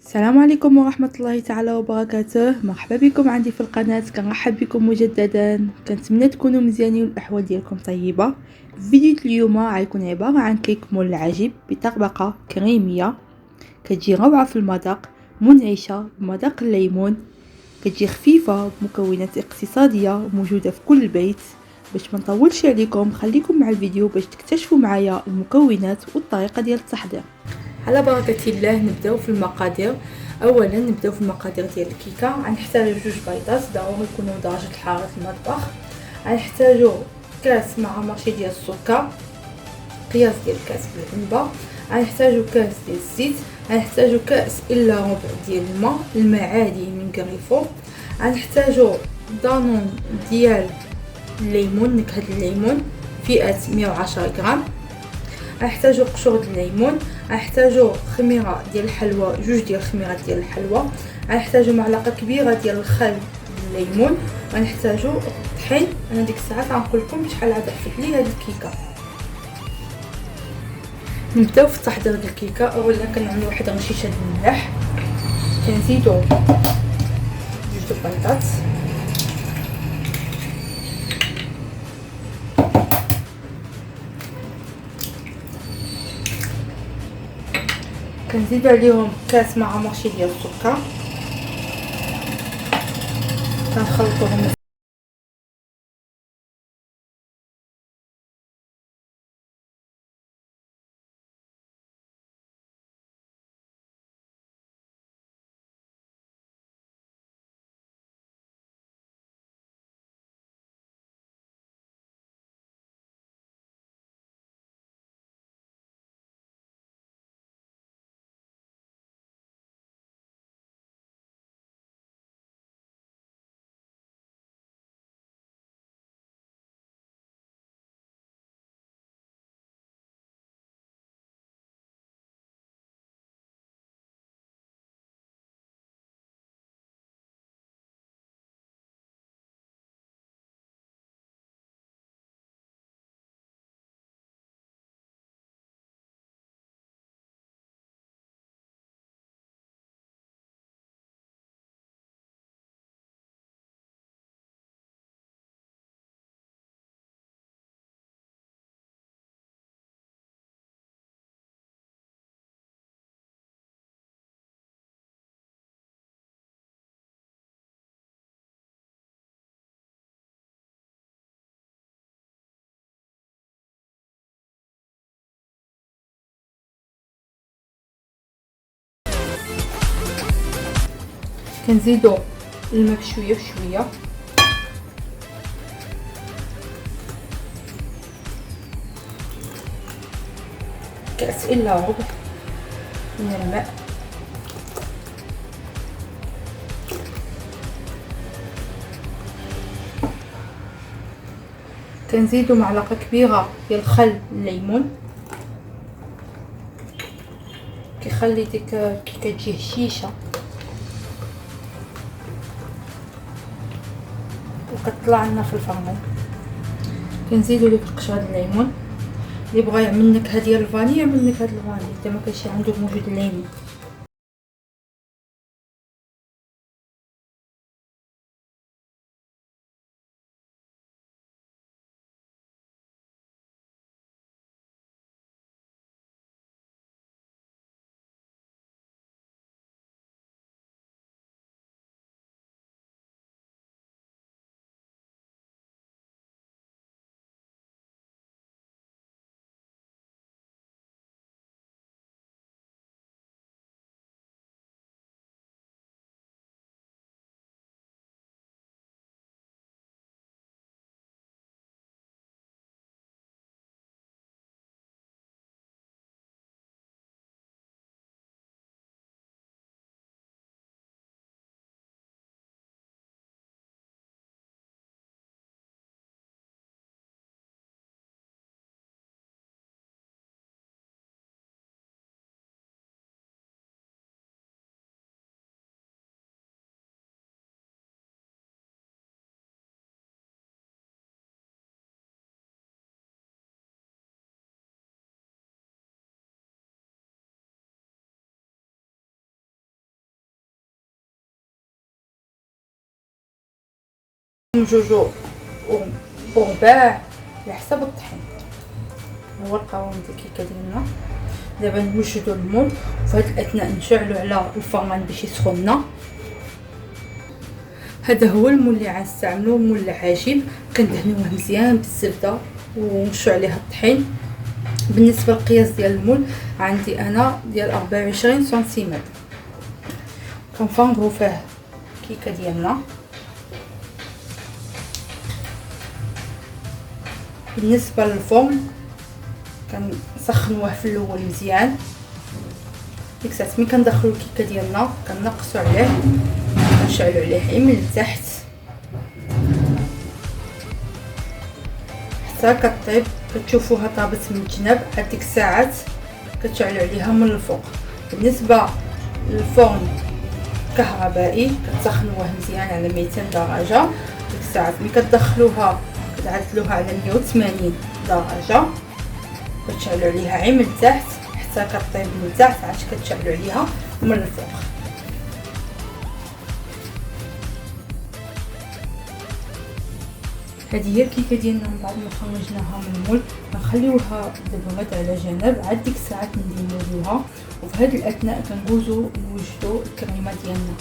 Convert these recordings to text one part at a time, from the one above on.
السلام عليكم ورحمة الله تعالى وبركاته. مرحبا بكم عندي في القناة. كنرحب بكم مجددا، كنتمنى تكونوا مزيانين والاحوال ديالكم طيبه. فيديو اليوم غيكون عباره عن كيك مول العجيب بطبقه كريميه كتجي روعه في المذاق، منعشه بمذاق الليمون، كتجي خفيفه بمكونات اقتصاديه موجوده في كل بيت. باش ما نطولش عليكم خليكم مع الفيديو باش تكتشفوا معايا المكونات والطريقه ديال التحضير. على بركة الله نبداو في المقادير. اولا نبداو في المقادير ديال الكيكه. غنحتاجو 2 بيضات ضروري يكونوا درجه حراره المطبخ. غنحتاجو كاس مع مارشي ديال السكر، قياس ديال كاس بالعنبه. غنحتاجو كاس ديال الزيت. غنحتاجو كاس الا ربع ديال الماء عادي من كريفو. غنحتاجو دانون ديال الليمون، نكهه الليمون فئه 110 غرام. غنحتاجو قشور الليمون. غنحتاجو خميره ديال الحلوى، 2 ديال الخميرات ديال الحلوى. غنحتاجو معلقه كبيره ديال الخل بالليمون. غنحتاجو الطحين. انا ديك الساعات غنقول لكم شحال عاد حفظت لي هذه الكيكه. نبداو في التحضير ديال الكيكه. اولا كنعملوا واحد رشيشه ديال الملح، كنزيدو 2 البيضات، كنزيدو عليهم كاس مع مارشي ديال السكر، كنخلطوهم كنزيدو الماء بشويه بشويه. كاس الا ربع من الماء. كنزيدو معلقه كبيره ديال الخل الليمون، كيخلي ديك الكيكه تجي هشيشه وكتطلع لنا في الفرن. كنزيدو ديك القشره ديال الليمون. اللي بغى يعمل نكهه ديال الفاني يعمل نكهه الفاني، اذا ما كانش عنده موجود الليمون. جوجو ورباع على حسب الطحين. هو القوام ديال الكيكه ديالنا. دابا نوجدوا المول، وفي هذا الاثناء نشعلوا على الفران باش يسخن. هذا هو المول اللي غنستعملوه، مول العجيب. كندهنوه مزيان بالزبده ونشعل عليها الطحين. بالنسبه للقياس ديال المول عندي انا ديال 24 سنتيمتر. كنفرغوا فيه الكيكه ديالنا. بالنسبه للفرن كنسخنوه في الاول مزيان. ديك الساعه ملي كندخلوا الكيكه ديالنا كنقصوا عليه، كنشعلوا عليه حي من التحت حتى كطيب. كتشوفوها طابت من الجناب. هاد ديك الساعات كتشعلوا عليها من الفوق. بالنسبه للفرن كهربائي كتسخنوه مزيان على 200 درجه. ديك الساعات ملي كتدخلوها كتعدلوها على 180 درجه. كتشعلوا عليها عي من التحت حتى كطيب من التحت، عاد كتشعلوا عليها من الفوق. هذه هي الكيكه ديالنا من بعد ما خرجناها من المول. غنخليوها تبرد على جنب. عاد ديك الساعات نديروها، وفي هذا الاثناء كنجوزو نوجدوا الكريمه ديالنا.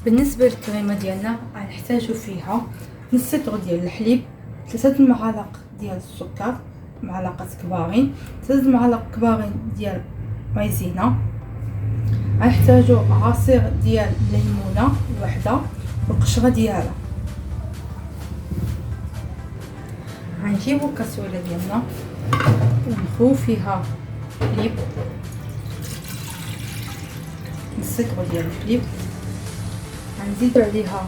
بالنسبه للكريمه ديالنا غنحتاجو فيها نص لتر ديال الحليب، 3 معالق ديال السكر، معلقه كبارين، 3 معالق كبارين ديال مايزينا. غنحتاجو عصير ديال الليمونه وحده والقشره ديالها. غنجيبو الكاسوله ديالنا ونخوي فيها الحليب، نص لتر ديال الحليب. غنزيدو عليها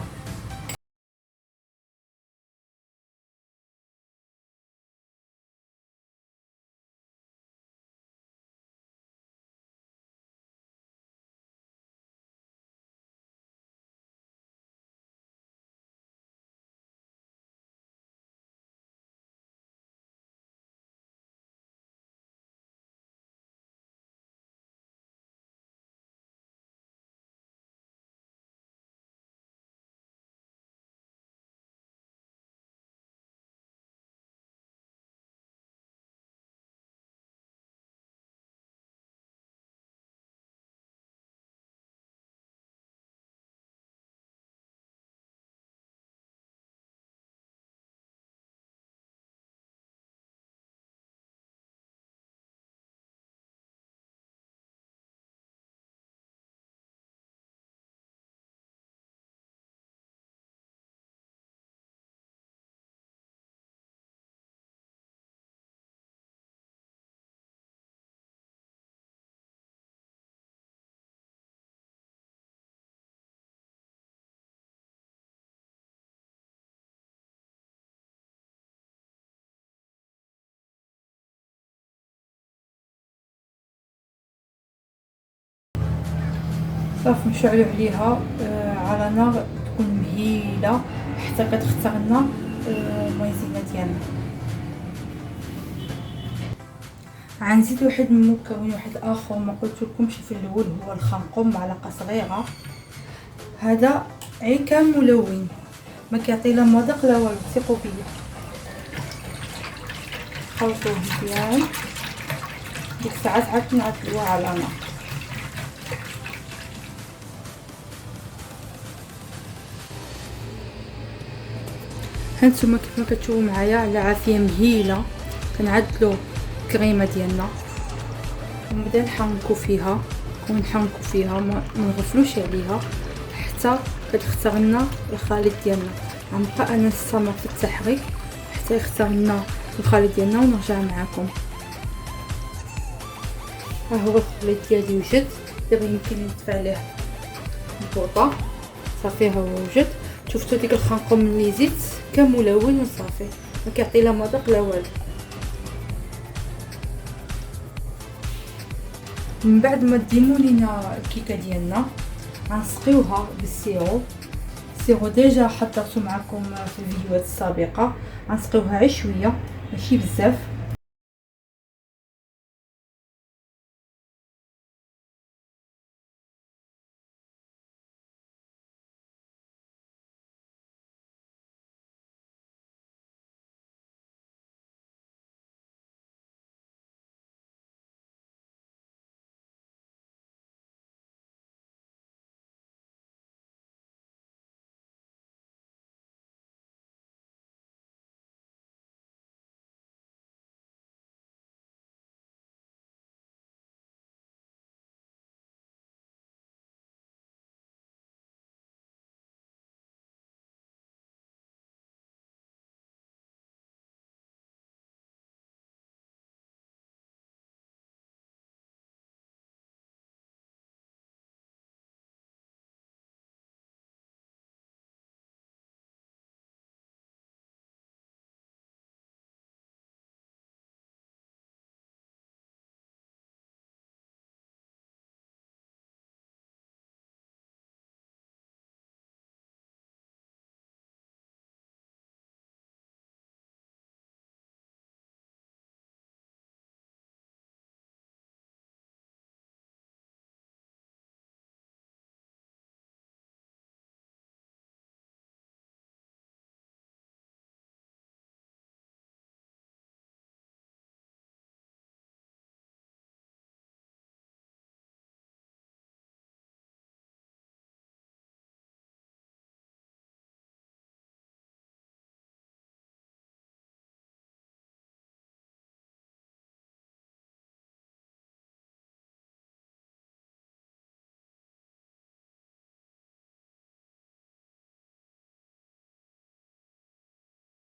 صافي نشعلو عليها على نار تكون مهيله حتى كتختار لنا المايزينا ديالنا. غنزيد واحد من المكون واحد اخر ما قلتلكمش في الاول، هو الخنقم، معلقه صغيره. هذا عكا ملون ما كيعطي لا مذاق لا والو، ثقوا بيا. خلطوه مزيان. ديك الساعات عاد نعدلوه على نار. هانتوما كيف ما كتشوفوا معايا على عافيه مهيله كنعدلوا الكريمه ديالنا ونبدا نحركوا فيها ما نغفلوش عليها حتى كتختار لنا الخليط ديالنا. غنبقى انا نستمر في التحريك حتى يختار لنا الخليط ديالنا ونرجع معكم. ها هو الخليط ديالي وجد. دابا يمكن نطفي عليه البوطه. صافي ها هو وجد. شفتوا ديك الخنقم اللي زيت كملون وصافي ما كيعطي لا مذاق لا والو. من بعد ما ديموا لينا الكيكه ديالنا غنسقيوها بالسيرو. السيرو ديجا حضرته معكم في الفيديوهات السابقه. غنسقيوها غير شويه ماشي بزاف.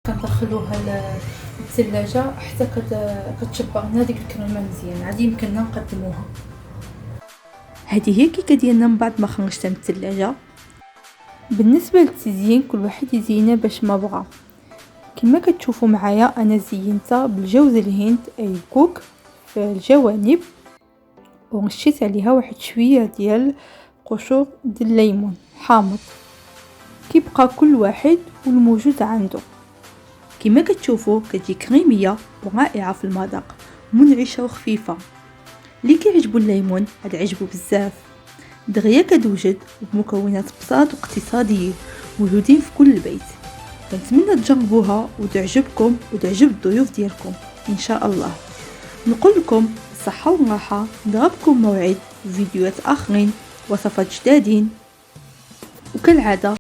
كندخلوها للثلاجه حتى كتشبر لنا ديك الكريمه مزيان، عاد يمكننا نقدموها. هذه هي الكيكه ديالنا من بعد ما خرجتها من الثلاجه. بالنسبه للتزيين كل واحد يزينها باش ما بغى. كما كتشوفوا معايا انا زينتها بالجوز الهند اي كوك في الجوانب، ورشيت عليها واحد شويه ديال قشور ديال الليمون حامض، كيبقى كل واحد والموجود عنده. كما كتشوفوا كتجي كريميه ورائعه في المذاق، منعشه وخفيفه. اللي كيعجبو الليمون هاد عجبو بزاف. دغيا كتوجد بمكونات بساط واقتصاديين موجودين في كل البيت. كنتمنى تجربوها وتعجبكم وتعجب الضيوف ديالكم ان شاء الله. نقول لكم الصحه والراحه، نضربكم موعد فيديوهات اخرين وصفات جدادين، وكالعاده